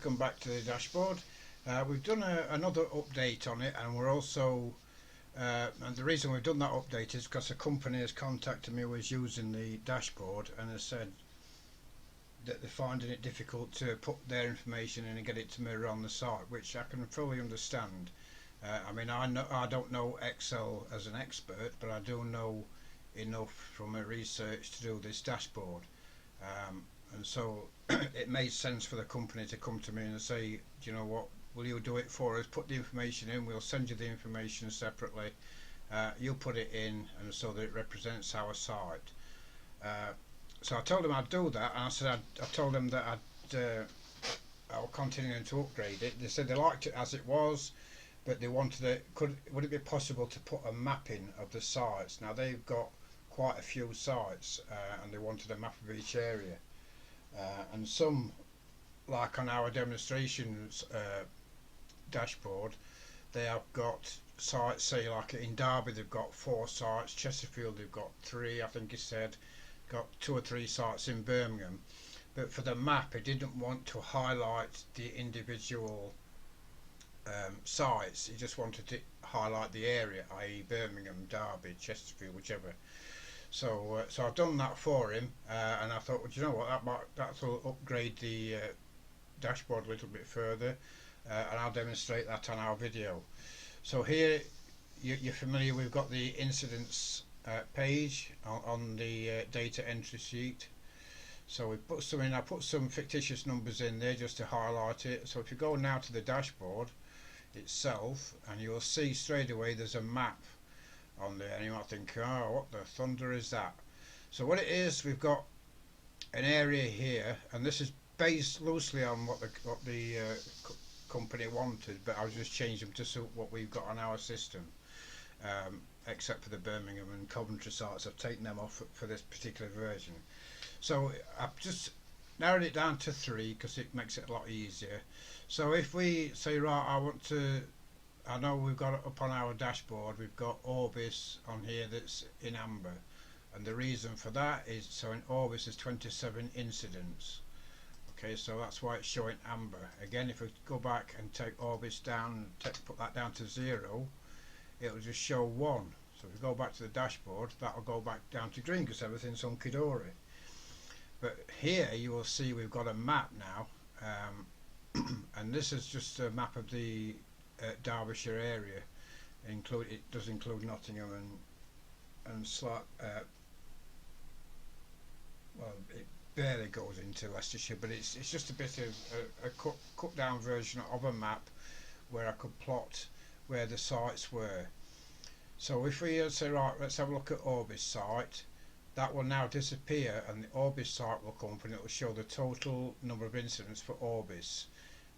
welcome back to the dashboard. We've done another update on it, and we're also and the reason we've done that update is because a company has contacted me who was using the dashboard and has said that they're finding it difficult to put their information in and get it to mirror on the site, which I can fully understand. I don't know Excel as an expert, but I do know enough from my research to do this dashboard. And so it made sense for the company to come to me and say, do you know what, will you do it for us? Put the information in, we'll send you the information separately. You'll put it in, and so that it represents our site. So I told them I'd do that, and I told them that I will continue to upgrade it. They said they liked it as it was, but they wanted it. Would it be possible to put a mapping of the sites? Now they've got quite a few sites, and they wanted a map of each area. And some, like on our demonstrations dashboard, they have got sites, say like in Derby they've got 4 sites, Chesterfield they've got 3, I think he said, got 2 or 3 sites in Birmingham. But for the map, it didn't want to highlight the individual sites. He just wanted to highlight the area, i.e. Birmingham, Derby, Chesterfield, whichever. So I've done that for him, and I thought, well, do you know what, that'll upgrade the dashboard a little bit further, and I'll demonstrate that on our video. So here, you're familiar, we've got the incidents page on the data entry sheet. So we put some in. I put some fictitious numbers in there just to highlight it. So if you go now to the dashboard itself, and you'll see straight away there's a map on there, and you might think, oh, what the thunder is that? So what it is, we've got an area here, and this is based loosely on what the company wanted, but I'll just change them to suit what we've got on our system, except for the Birmingham and Coventry sites. I've taken them off for this particular version. So I've just narrowed it down to 3 because it makes it a lot easier. So if we say, right, I know we've got up on our dashboard, we've got Orbis on here that's in amber, and the reason for that is, so in Orbis there's 27 incidents. Okay, so that's why it's showing amber. Again, if we go back and take Orbis down, put that down to 0, it'll just show 1. So if we go back to the dashboard, that'll go back down to green because everything's hunky-dory. But here you will see we've got a map now, and this is just a map of the Derbyshire area. It does include Nottingham and well, it barely goes into Leicestershire, but it's just a bit of a cut down version of a map where I could plot where the sites were. So if we say, right, let's have a look at Orbis site, that will now disappear, and the Orbis site will come up and it will show the total number of incidents for Orbis.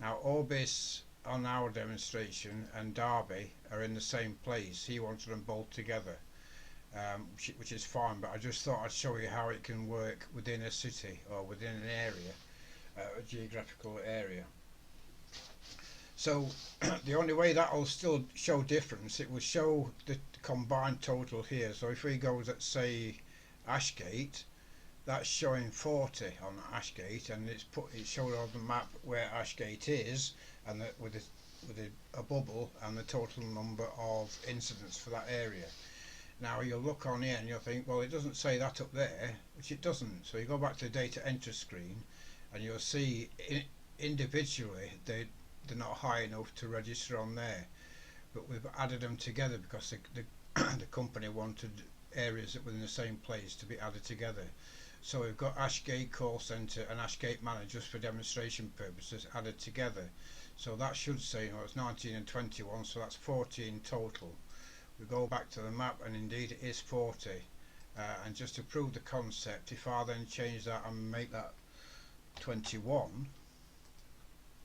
Now Orbis on our demonstration and Derby are in the same place. He wanted them both together, which is fine, but I just thought I'd show you how it can work within a city or within an area, a geographical area. So the only way that will still show difference, it will show the combined total here. So if we go, let's say Ashgate, that's showing 40 on Ashgate, and it's showed on the map where Ashgate is, and with a bubble and the total number of incidents for that area. Now you'll look on here and you'll think, well, it doesn't say that up there, which it doesn't. So you go back to the data entry screen and you'll see individually they're not high enough to register on there, but we've added them together because the company wanted areas that were in the same place to be added together. So we've got Ashgate Call Centre and Ashgate Manor, just for demonstration purposes, added together. So that should say, it's 19 and 21, so that's 40 in total. We go back to the map, and indeed it is 40. And just to prove the concept, if I then change that and make that 21,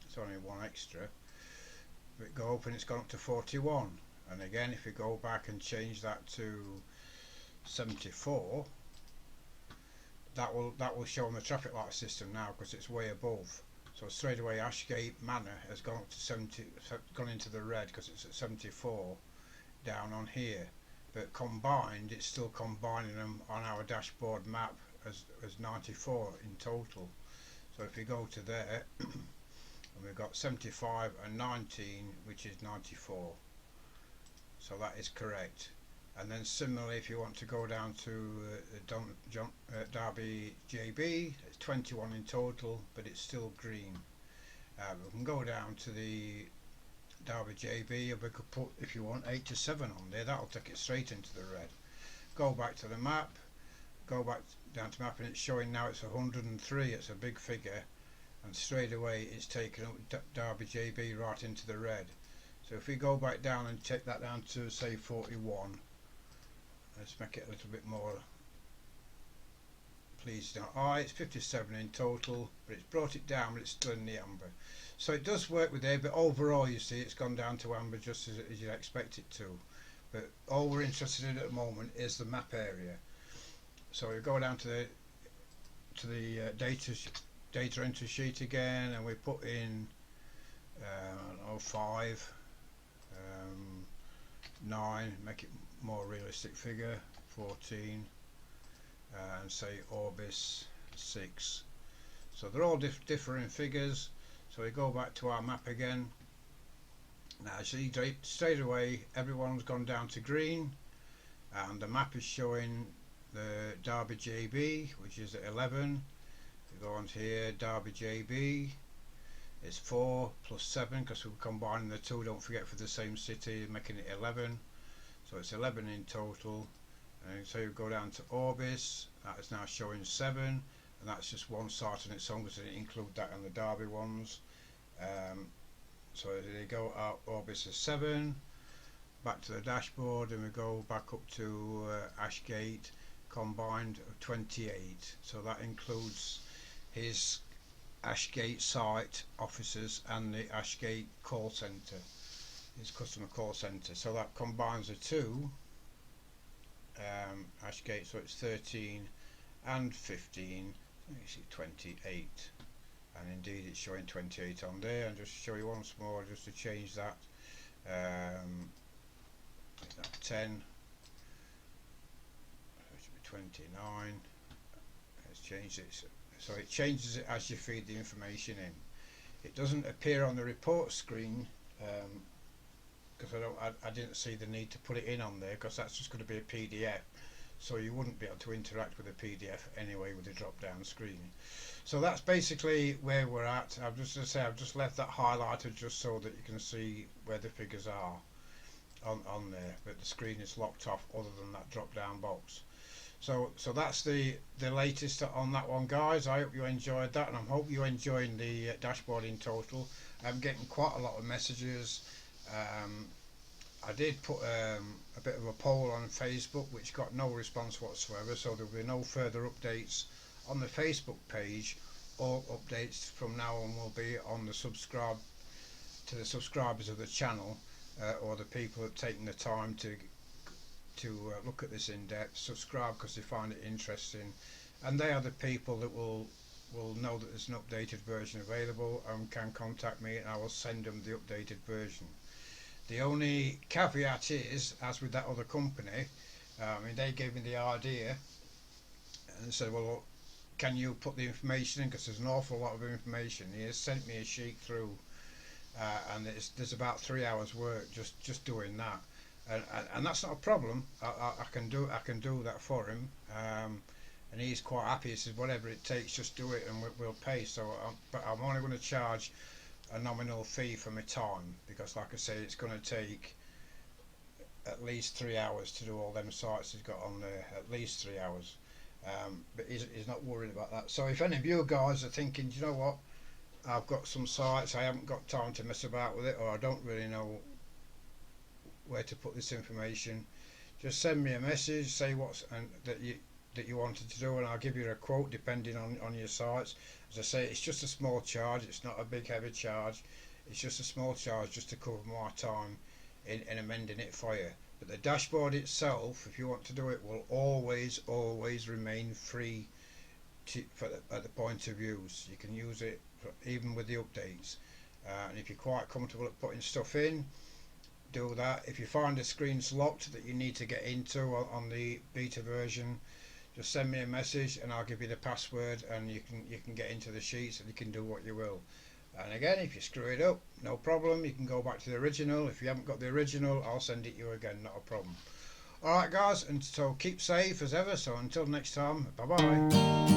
it's only 1 extra. If it go up and it's gone up to 41. And again, if we go back and change that to 74, that will show on the traffic light system now because it's way above. So straight away Ashgate Manor has gone up to 70, gone into the red because it's at 74 down on here. But combined, it's still combining them on our dashboard map as 94 in total. So if we go to there and we've got 75 and 19, which is 94. So that is correct. And then similarly, if you want to go down to Derby JB, it's 21 in total, but it's still green. We can go down to the Derby JB, and we could put, if you want, 87 on there. That'll take it straight into the red. Go back to the map, go back down to map, and it's showing now it's 103. It's a big figure, and straight away it's taken up Derby JB right into the red. So if we go back down and take that down to say 41, let's make it a little bit more pleasing. It's 57 in total, but it's brought it down, but it's still in the amber. So it does work with there, but overall you see it's gone down to amber just as you'd expect it to. But all we're interested in at the moment is the map area. So we go down to the data entry sheet again, and we put in 5, 9, make it more realistic figure, 14, and say Orbis 6. So they're all differing figures. So we go back to our map again. Now see, straight away everyone's gone down to green, and the map is showing the Derby JB, which is at 11. We go on to here, Derby JB is 4 plus 7, because we're combining the two, don't forget, for the same city, making it 11. So it's 11 in total. And so you go down to Orbis, that is now showing 7, and that's just one site on its own because I didn't include that in the Derby ones. So they go out, Orbis is 7, back to the dashboard, and we go back up to Ashgate, combined of 28. So that includes his Ashgate site officers and the Ashgate call centre, his customer call centre. So that combines the two, Ashgate, so it's 13 and 15, you see 28. And indeed it's showing 28 on there, and just to show you once more, just to change that, make that 10, it should be 29. Let's change it, so it changes it as you feed the information in. It doesn't appear on the report screen because I didn't see the need to put it in on there, because that's just going to be a PDF, so you wouldn't be able to interact with the PDF anyway with the drop down screen. So that's basically where we're at. I've just left that highlighted just so that you can see where the figures are on there, but the screen is locked off other than that drop down box. So that's the latest on that one, guys. I hope you enjoyed that, and I hope you're enjoying the dashboard in total. I'm getting quite a lot of messages. I did put a bit of a poll on Facebook which got no response whatsoever, so there will be no further updates on the Facebook page. All updates from now on will be on the subscribers of the channel, or the people that have taken the time to look at this in depth, subscribe because they find it interesting, and they are the people that will know that there's an updated version available and can contact me, and I will send them the updated version. The only caveat is, as with that other company, they gave me the idea and said, well, can you put the information in, because there's an awful lot of information. He has sent me a sheet through, and there's about 3 hours work just doing that, and that's not a problem. I can do that for him, and he's quite happy. He says whatever it takes, just do it and we'll pay. So but I'm only going to charge a nominal fee for my time, because like I say, it's going to take at least 3 hours to do all them sites he's got on there, at least 3 hours. But he's not worried about that. So if any of you guys are thinking, you know what, I've got some sites, I haven't got time to mess about with it, or I don't really know where to put this information, just send me a message, say that you wanted to do, and I'll give you a quote depending on your sites. As I say, it's just a small charge, it's not a big heavy charge, it's just a small charge just to cover my time in amending it for you. But the dashboard itself, if you want to do it, will always remain free at the point of use. You can use it even with the updates, and if you're quite comfortable at putting stuff in, do that. If you find the screen's locked that you need to get into on the beta version, just send me a message and I'll give you the password, and you can get into the sheets and you can do what you will. And again, if you screw it up, no problem, you can go back to the original. If you haven't got the original, I'll send it you again, not a problem. Alright guys, and so keep safe as ever, so until next time, bye bye.